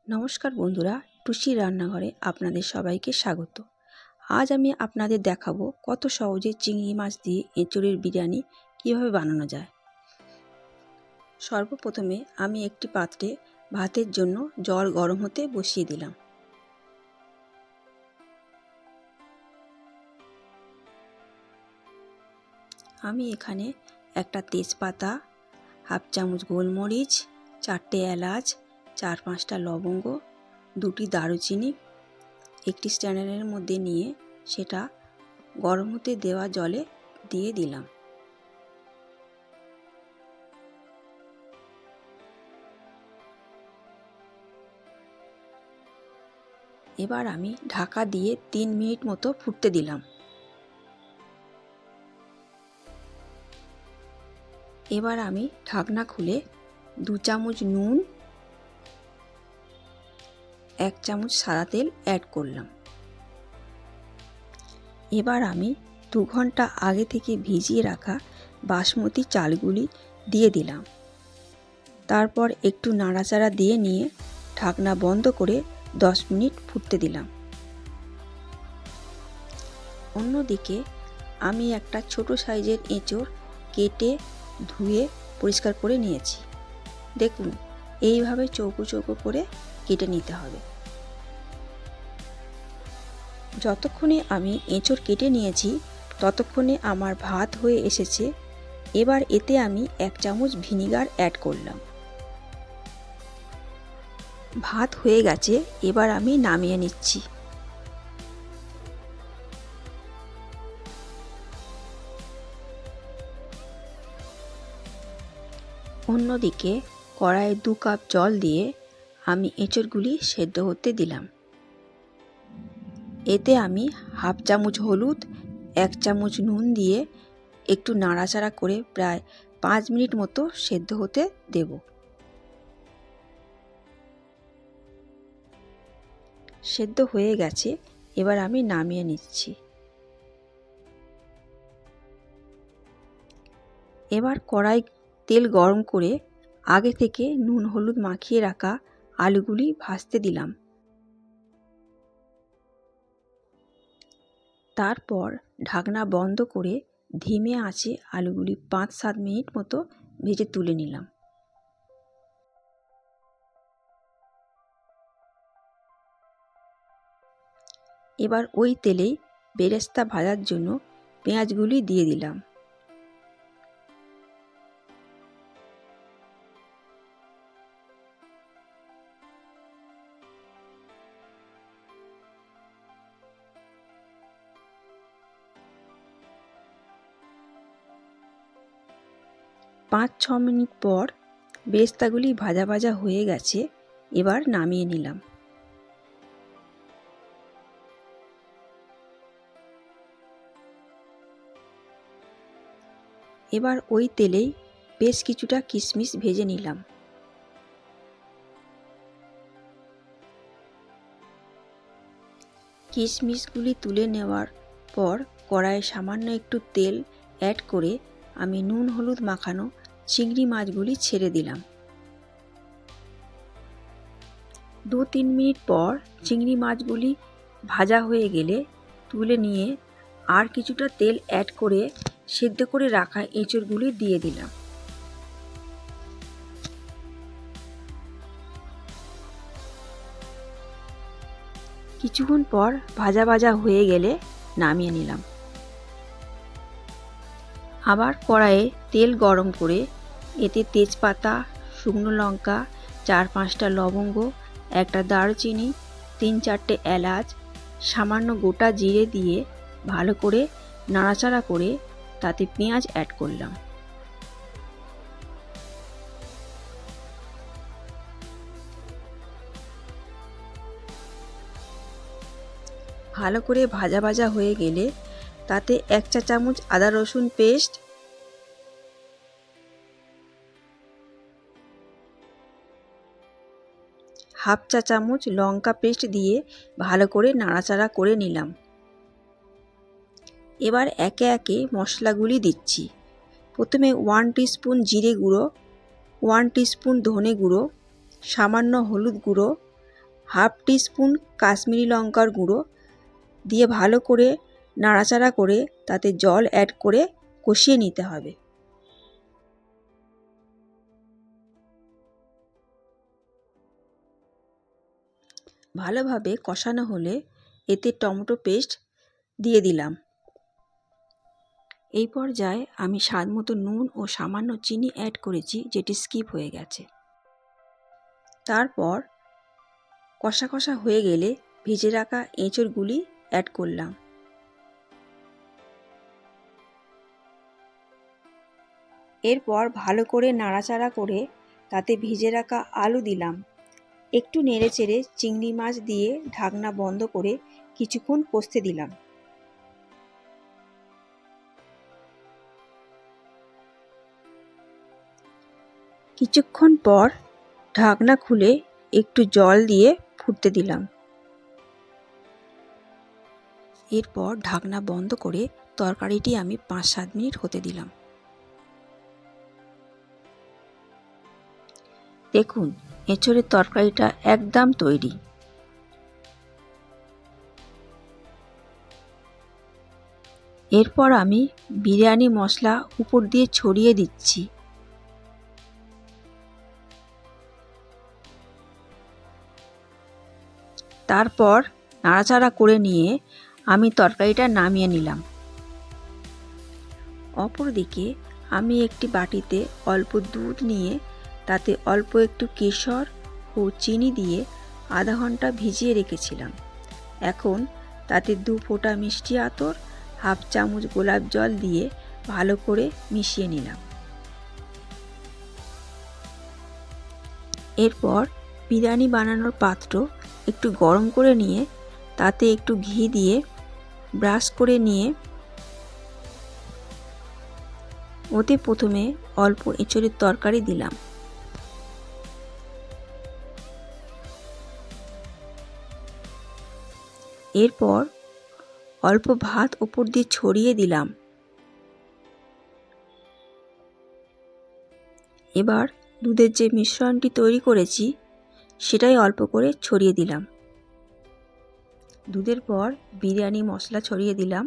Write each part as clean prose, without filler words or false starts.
নমস্কার বন্ধুরা, টুসি রান্নাঘরে আপনাদের সবাইকে স্বাগত। আজ আমি আপনাদের দেখাবো কত সহজে চিংড়ি মাছ দিয়ে এঁচোড়ের বিরিয়ানি কিভাবে বানানো যায়। সর্বপ্রথমে আমি একটি পাত্রে ভাতের জন্য জল গরম হতে বসিয়ে দিলাম। আমি এখানে একটা তেজপাতা, হাফ চামচ গোলমরিচ, 4টে এলাচ, 4-5টা লবঙ্গ, 2টি দারুচিনি একটি স্ট্যান্ডের মধ্যে নিয়ে সেটা গরম হতে দেওয়া জলে দিয়ে দিলাম। এবার আমি ঢাকা দিয়ে 3 মিনিট মতো ফুটতে দিলাম। এবার আমি ঢাকনা খুলে 2 চামচ নুন, 1 চামচ সাদা তেল অ্যাড করলাম। এবার আমি 2 ঘন্টা আগে থেকে ভিজিয়ে রাখা বাসমতি চালগুলি দিয়ে দিলাম। তারপর একটু নাড়াচাড়া দিয়ে নিয়ে ঢাকনা বন্ধ করে 10 মিনিট ফুটতে দিলাম। অন্যদিকে আমি একটা ছোট সাইজের এঁচোড় কেটে ধুয়ে পরিষ্কার করে নিয়েছি। দেখুন, এইভাবে চৌকো চৌকো করে কেটে নিতে হবে। যতক্ষণে আমি এঁচোড় কেটে নিয়েছি ততক্ষণে আমার ভাত হয়ে এসেছে। এবার এতে আমি 1 চামচ ভিনিগার অ্যাড করলাম। ভাত হয়ে গেছে, এবার আমি নামিয়ে নিচ্ছি। অন্যদিকে কড়াইয়ে 2 কাপ জল দিয়ে আমি এঁচোড়গুলি সেদ্ধ হতে দিলাম। এতে আমি হাফ চামচ হলুদ, 1 চামচ নুন দিয়ে একটু নাড়াচাড়া করে প্রায় 5 মিনিট মতো সেদ্ধ হতে দেব। সেদ্ধ হয়ে গেছে, এবার আমি নামিয়ে নিচ্ছি। এবার কড়াই তেল গরম করে আগে থেকে নুন হলুদ মাখিয়ে রাখা আলুগুলি ভাজতে দিলাম। তারপর ঢাকনা বন্ধ করে ধিমে আঁচে আলুগুলি 5-7 মিনিট মতো ভেজে তুলে নিলাম। এবার ওই তেলেই বেরেস্তা ভাজার জন্য পেঁয়াজগুলি দিয়ে দিলাম। পাঁচ ছ মিনিট পর বেরেস্তাগুলি ভাজা ভাজা হয়ে গেছে, এবার নামিয়ে নিলাম। এবার ওই তেলেই বেশ কিছুটা কিশমিশ ভেজে নিলাম। কিশমিশগুলি তুলে নেওয়ার পর কড়াইয়ে সামান্য একটু তেল অ্যাড করে আমি নুন হলুদ মাখানো চিংড়ি মাছগুলি ছেড়ে দিলাম। 2-3 মিনিট পর চিংড়ি মাছগুলি ভাজা হয়ে গেলে তুলে নিয়ে আর কিছুটা তেল অ্যাড করে সেদ্ধ করে রাখা এঁচোড়গুলি দিয়ে দিলাম। কিছুক্ষণ পর ভাজা ভাজা হয়ে গেলে নামিয়ে নিলাম। আবার কড়াইয়ে তেল গরম করে এতে তেজপাতা, শুকনো লঙ্কা, 4-5টা লবঙ্গ, একটা দারুচিনি, 3-4টে এলাচ, সামান্য গোটা জিরে দিয়ে ভালো করে নাড়াচাড়া করে তাতে পেঁয়াজ অ্যাড করলাম। ভালো করে ভাজা ভাজা হয়ে গেলে তাতে 1 চা চামচ আদা রসুন পেস্ট, হাফ চা চামচ লঙ্কা পেস্ট দিয়ে ভালো করে নাড়াচাড়া করে নিলাম। এবার একে একে মশলাগুলি দিচ্ছি। প্রথমে 1 টিস্পুন জিরে গুঁড়ো, 1 টিস্পুন ধনে গুঁড়ো, সামান্য হলুদ গুঁড়ো, হাফ টিস্পুন কাশ্মীরি লঙ্কার গুঁড়ো দিয়ে ভালো করে নাড়াচাড়া করে তাতে জল অ্যাড করে কষিয়ে নিতে হবে। ভালোভাবে কষানো হলে এতে টমেটো পেস্ট দিয়ে দিলাম। এই পর্যায়ে আমি স্বাদমতো নুন ও সামান্য চিনি অ্যাড করেছি, যেটি স্কিপ হয়ে গেছে। তারপর কষা কষা হয়ে গেলে ভেজে রাখা এঁচড়গুলি অ্যাড করলাম। এরপর ভালো করে নাড়াচাড়া করে তাতে ভেজে রাখা আলু দিলাম। একটু নেড়েচেড়ে চিংড়ি মাছ দিয়ে ঢাকনা বন্ধ করে কিছুক্ষণ কষতে দিলাম। কিছুক্ষণ পর ঢাকনা খুলে একটু জল দিয়ে ফুটতে দিলাম। এরপর ঢাকনা বন্ধ করে তরকারিটি আমি 5-7 মিনিট হতে দিলাম। দেখুন, এঁচড়ের তরকারিটা একদম তৈরি। এরপর আমি বিরিয়ানি মশলা উপর দিয়ে ছড়িয়ে দিচ্ছি। তারপর নাড়াচাড়া করে নিয়ে আমি তরকারিটা নামিয়ে নিলাম। অপরদিকে আমি একটি বাটিতে অল্প দুধ নিয়ে তাতে অল্প একটু কেশর ও চিনি দিয়ে আধা ঘন্টা ভিজিয়ে রেখেছিলাম। এখন তাতে 2 ফোঁটা মিষ্টি আতর, হাফ চামচ গোলাপ জল দিয়ে ভালো করে মিশিয়ে নিলাম। এরপর বিরিয়ানি বানানোর পাত্র একটু গরম করে নিয়ে তাতে একটু ঘি দিয়ে ব্রাশ করে নিয়ে ওতে প্রথমে অল্প এঁচড়ের তরকারি দিলাম। এরপর অল্প ভাত উপর দিয়ে ছড়িয়ে দিলাম। এবার দুধের যে মিশ্রণটি তৈরি করেছি সেটাই অল্প করে ছড়িয়ে দিলাম। দুধের পর বিরিয়ানি মশলা ছড়িয়ে দিলাম।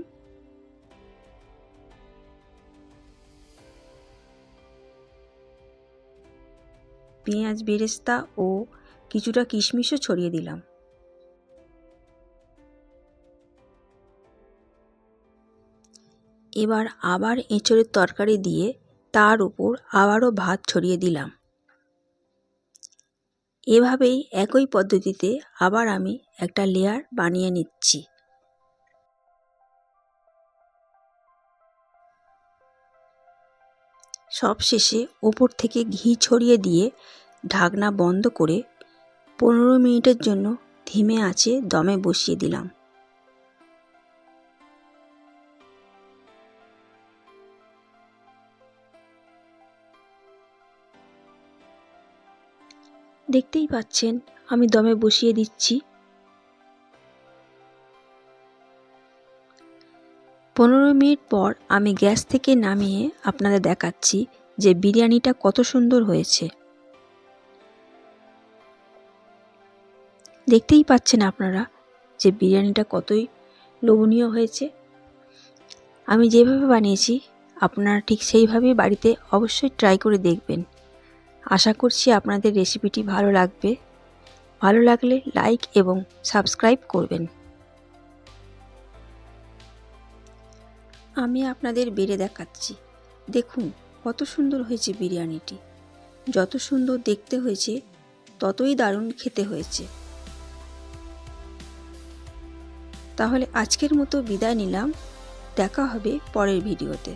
পেঁয়াজ বেরেস্তা ও কিছুটা কিশমিশও ছড়িয়ে দিলাম। এবার আবার এঁচড়ের তরকারি দিয়ে তার উপর আবারও ভাত ছড়িয়ে দিলাম। এভাবেই একই পদ্ধতিতে আবার আমি একটা লেয়ার বানিয়ে নিচ্ছি। সবশেষে ওপর থেকে ঘি ছড়িয়ে দিয়ে ঢাকনা বন্ধ করে 15 মিনিটের জন্য ধিমে আঁচে দমে বসিয়ে দিলাম। দেখতেই পাচ্ছেন আমি দমে বসিয়ে দিচ্ছি। 15 মিনিট পর আমি গ্যাস থেকে নামিয়ে আপনাদের দেখাচ্ছি যে বিরিয়ানিটা কত সুন্দর হয়েছে। দেখতেই পাচ্ছেন আপনারা যে বিরিয়ানিটা কতই লোভনীয় হয়েছে। আমি যেভাবে বানিয়েছি আপনারা ঠিক সেইভাবেই বাড়িতে অবশ্যই ট্রাই করে দেখবেন। আশা করছি আপনাদের রেসিপিটি ভালো লাগবে। ভালো লাগলে লাইক এবং সাবস্ক্রাইব করবেন। আমি আপনাদের বেড়ে দেখাচ্ছি। দেখুন কত সুন্দর হয়েছে বিরিয়ানিটি। যত সুন্দর দেখতে হয়েছে ততই দারুণ খেতে হয়েছে। তাহলে আজকের মতো বিদায় নিলাম। দেখা হবে পরের ভিডিওতে।